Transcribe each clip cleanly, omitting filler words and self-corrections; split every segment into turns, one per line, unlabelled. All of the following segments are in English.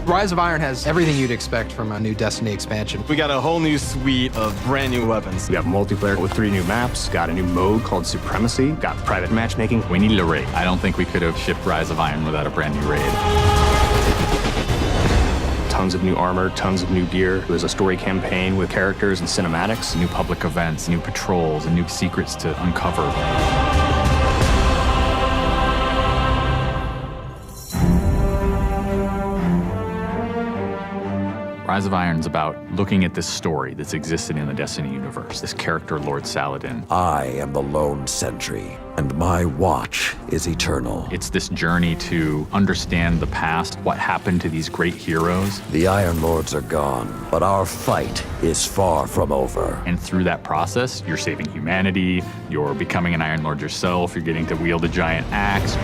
Rise of Iron has everything you'd expect from a new Destiny expansion.
We got a whole new suite of brand new weapons.
We got multiplayer with 3 new maps, got a new mode called Supremacy, got private matchmaking. We needed a raid.
I don't think we could have shipped Rise of Iron without a brand new raid.
Tons of new armor, tons of new gear. There's a story campaign with characters and cinematics.
New public events, new patrols, and new secrets to uncover. Rise of Iron's about looking at this story that's existed in the Destiny universe, this character, Lord Saladin.
I am the lone sentry, and my watch is eternal.
It's this journey to understand the past, what happened to these great heroes.
The Iron Lords are gone, but our fight is far from over.
And through that process, you're saving humanity, you're becoming an Iron Lord yourself, you're getting to wield a giant axe.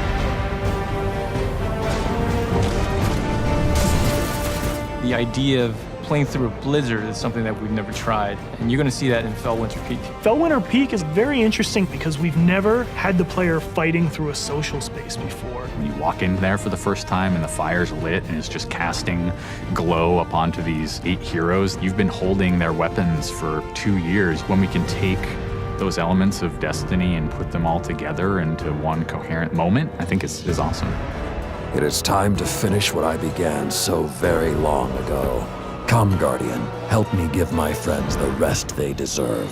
The idea of playing through a blizzard is something that we've never tried, and you're going to see that in Fellwinter Peak.
Fellwinter Peak is very interesting because we've never had the player fighting through a social space before.
When you walk in there for the first time and the fire's lit and it's just casting glow up onto these 8 heroes, you've been holding their weapons for 2 years. When we can take those elements of Destiny and put them all together into one coherent moment, I think is awesome.
It is time to finish what I began so very long ago. Come, Guardian, help me give my friends the rest they deserve.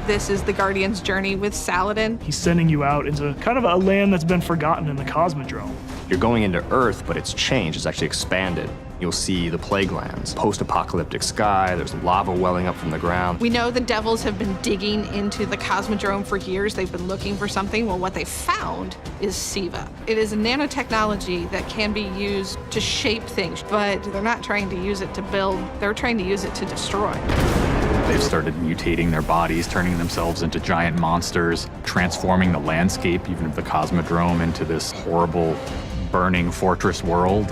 This is the Guardian's journey with Saladin.
He's sending you out into kind of a land that's been forgotten in the Cosmodrome.
You're going into Earth, but it's changed, it's actually expanded. You'll see the plague lands, post-apocalyptic sky, there's lava welling up from the ground.
We know the Devils have been digging into the Cosmodrome for years. They've been looking for something. Well, what they found is SIVA. It is a nanotechnology that can be used to shape things, but they're not trying to use it to build, they're trying to use it to destroy.
They've started mutating their bodies, turning themselves into giant monsters, transforming the landscape, even of the Cosmodrome, into this horrible, burning fortress world.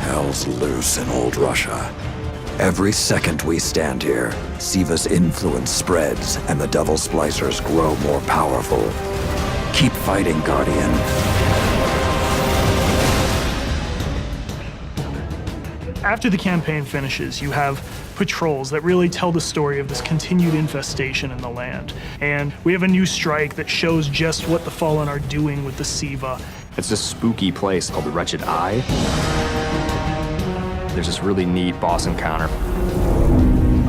Hell's loose in old Russia. Every second we stand here, SIVA's influence spreads and the Devil Splicers grow more powerful. Keep fighting, Guardian.
After the campaign finishes, you have patrols that really tell the story of this continued infestation in the land. And we have a new strike that shows just what the Fallen are doing with the SIVA.
It's this spooky place called the Wretched Eye. There's this really neat boss encounter.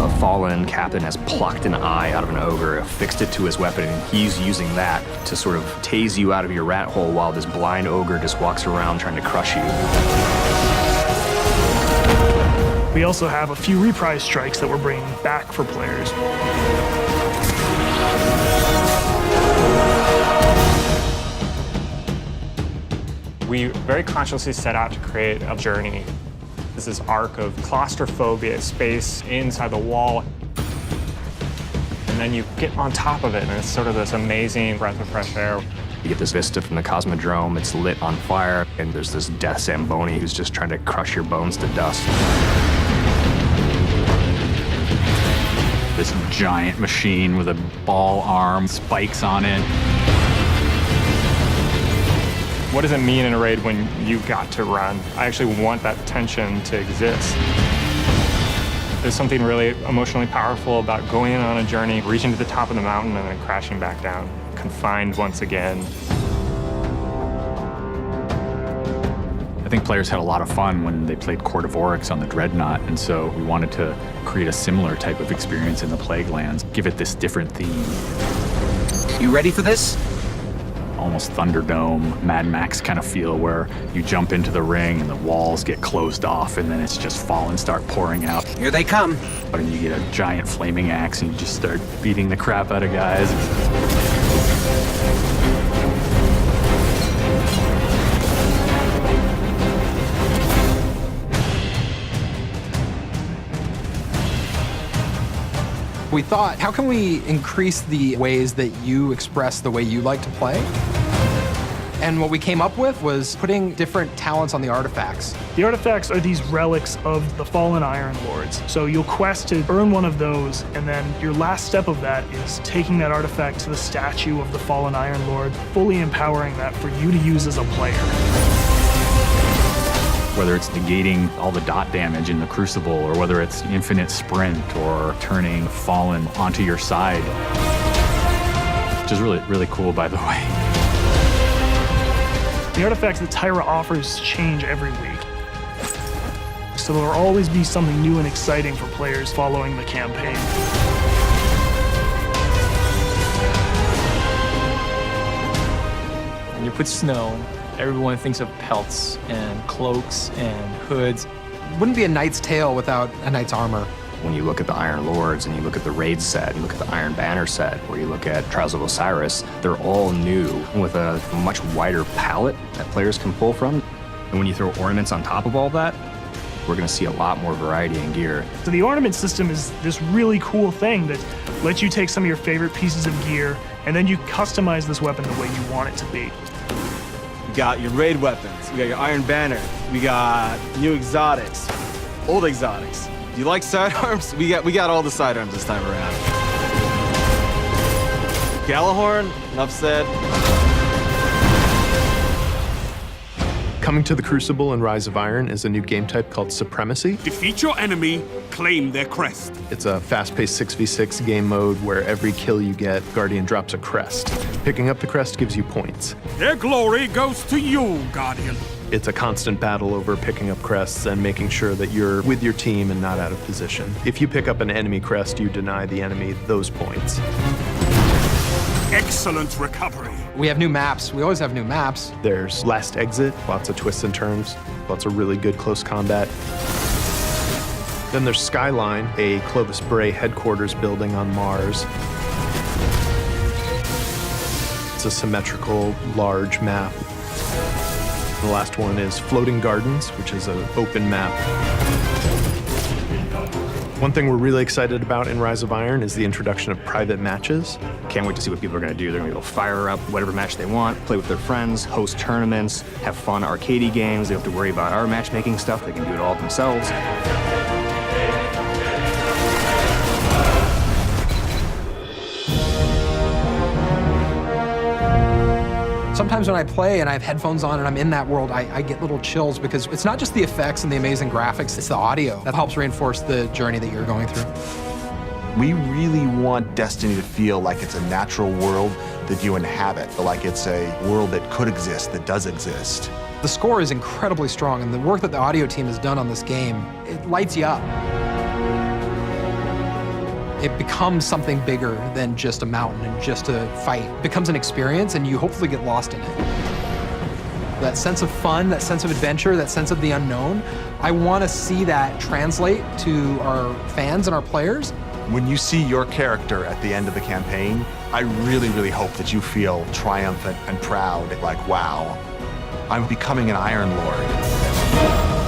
A fallen captain has plucked an eye out of an ogre, affixed it to his weapon, and he's using that to sort of tase you out of your rat hole while this blind ogre just walks around trying to crush you.
We also have a few reprise strikes that we're bringing back for players.
We very consciously set out to create a journey. This arc of claustrophobia, space inside the wall. And then you get on top of it, and it's sort of this amazing breath of fresh air.
You get this vista from the Cosmodrome, it's lit on fire, and there's this death Zamboni who's just trying to crush your bones to dust.
This giant machine with a ball arm, spikes on it.
What does it mean in a raid when you've got to run? I actually want that tension to exist. There's something really emotionally powerful about going on a journey, reaching to the top of the mountain and then crashing back down, confined once again.
I think players had a lot of fun when they played Court of Oryx on the Dreadnought, and so we wanted to create a similar type of experience in the Plague Lands, give it this different theme.
You ready for this?
Almost Thunderdome, Mad Max kind of feel where you jump into the ring and the walls get closed off and then it's just fallen start pouring out.
Here they come.
And you get a giant flaming axe and you just start beating the crap out of guys.
We thought, how can we increase the ways that you express the way you like to play? And what we came up with was putting different talents on the artifacts.
The artifacts are these relics of the fallen Iron Lords. So you'll quest to earn one of those, and then your last step of that is taking that artifact to the statue of the fallen Iron Lord, fully empowering that for you to use as a player.
whether it's negating all the dot damage in the Crucible, or whether it's infinite sprint, or turning Fallen onto your side, which is really, really cool, by the way.
The artifacts that Tyra offers change every week. So there will always be something new and exciting for players following the campaign.
When you put snow, everyone thinks of pelts and cloaks and hoods.
Wouldn't be a knight's tale without a knight's armor.
When you look at the Iron Lords and you look at the Raid set, you look at the Iron Banner set, or you look at Trials of Osiris, they're all new with a much wider palette that players can pull from. And when you throw ornaments on top of all that, we're going to see a lot more variety in gear.
So the ornament system is this really cool thing that lets you take some of your favorite pieces of gear and then you customize this weapon the way you want it to be.
We got your raid weapons, we got your Iron Banner, we got new exotics, old exotics. Do you like sidearms? We got all the sidearms this time around. Galahorn, enough said.
Coming to the Crucible and Rise of Iron is a new game type called Supremacy.
Defeat your enemy, claim their crest.
It's a fast-paced 6v6 game mode where every kill you get, Guardian drops a crest. Picking up the crest gives you points.
Their glory goes to you, Guardian.
It's a constant battle over picking up crests and making sure that you're with your team and not out of position. If you pick up an enemy crest, you deny the enemy those points.
Excellent recovery.
We have new maps. We always have new maps.
There's Last Exit, lots of twists and turns, lots of really good close combat. Then there's Skyline, a Clovis Bray headquarters building on Mars. It's a symmetrical, large map. The last one is Floating Gardens, which is an open map. One thing we're really excited about in Rise of Iron is the introduction of private matches.
Can't wait to see what people are going to do. They're going to go fire up whatever match they want, play with their friends, host tournaments, have fun arcadey games. They don't have to worry about our matchmaking stuff. They can do it all themselves.
Sometimes when I play and I have headphones on and I'm in that world, I get little chills because it's not just the effects and the amazing graphics, it's the audio that helps reinforce the journey that you're going through.
We really want Destiny to feel like it's a natural world that you inhabit, like it's a world that could exist, that does exist.
The score is incredibly strong, and the work that the audio team has done on this game, it lights you up. It becomes something bigger than just a mountain and just a fight. It becomes an experience, and you hopefully get lost in it. That sense of fun, that sense of adventure, that sense of the unknown, I want to see that translate to our fans and our players.
When you see your character at the end of the campaign, I really, really hope that you feel triumphant and proud, like, wow, I'm becoming an Iron Lord.